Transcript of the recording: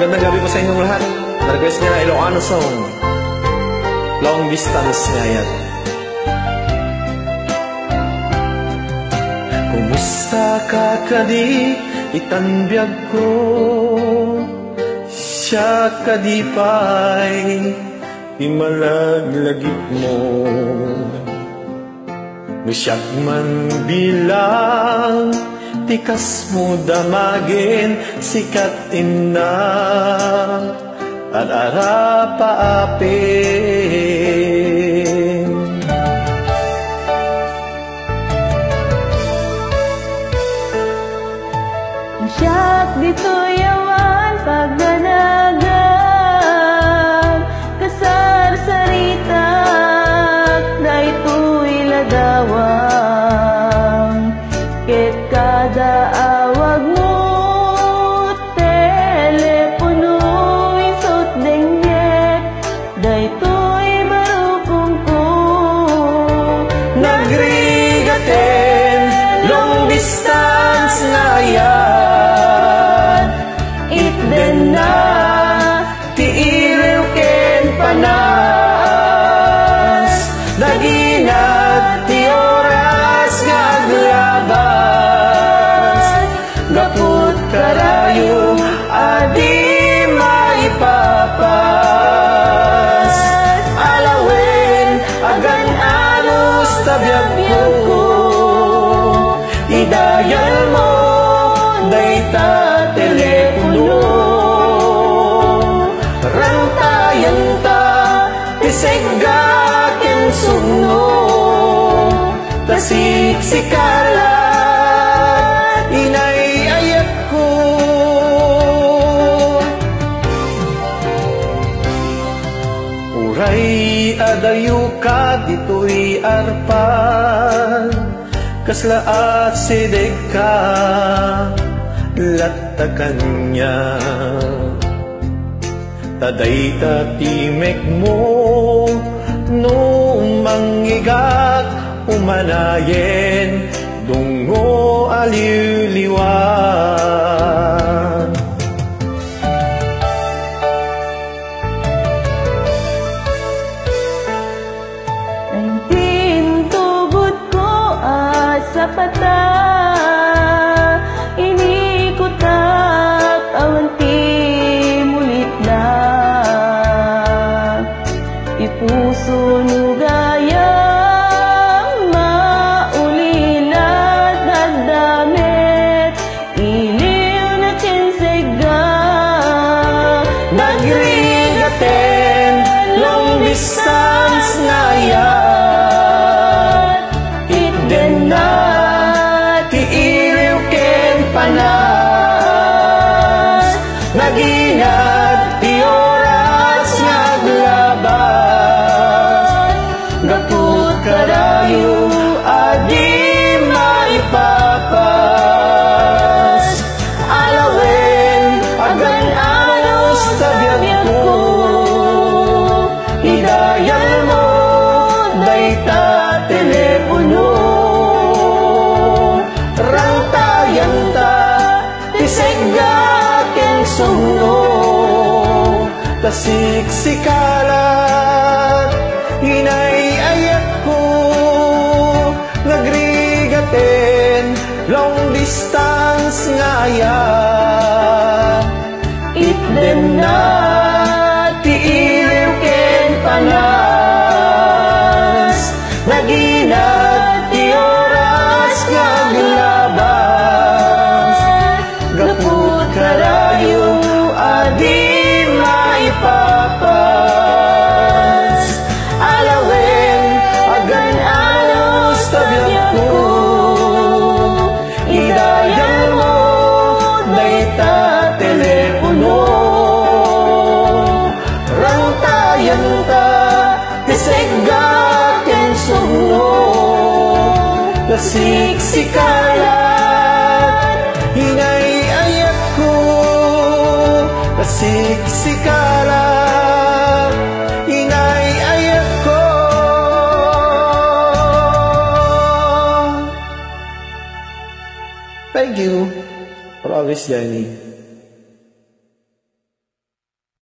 Magandang gabi po sa inyong lahat. Na-request niya na Ilocano song, Long Distance nga yan. Kumusta ka kadi itanbyag ko, siya kadipay imalaglagit mo. Nusyak man bilang tikas mo damagin, sikatin na at arapaapin. Siyak dito yawan pagdanagam, kasar saritak na ito'y ladawang. Ket kada awag mo telepono isot dengyek, daytoy barukong ko. Nagrigaten long distance nga yan, itden na ti iriw ken panas, daginat ti oras nga aglabas, gaput karayo adi maipapas. Alawen agan anus tabiyag ko, idayal mo dayta telepono. Rantayan ta tisegga ken sugno, tasiksikala inay ayak ko. Uray adayo ka dito'y arpan, kaslaat sideg ka latakan niya. Taday tatimek mo no mangigat umanayen, dungo aliw-liwan. Tintugod ko sa pata, inikutak awanti mulit na. Ipuso nugayang maulilat nagdamit, iliw na kinsega. Nagrigaten long distance nga yan, itden na ti iriw ken panas, naginat ti oras nga aglabas, gaput karayo adi maipapas. Alawen agan anos tabiyag ko, idayal mo dayta telepono. Rantayan ta tisegga ken sugno, tasiksikalat inay ayak ko. Nagrigaten long distance nga yan, itden na ti iriw ken panas, naginat ti oras nga aglabas, gaput karayo adi maipapas. Alawen agan anos tabiyag ko, idayal mo dayta telepono. Rantayan ta tisegga ken sugno, tasiksikalat inay ayak ko. Tasiksikalat inay ayak ko. Thank you for always joining.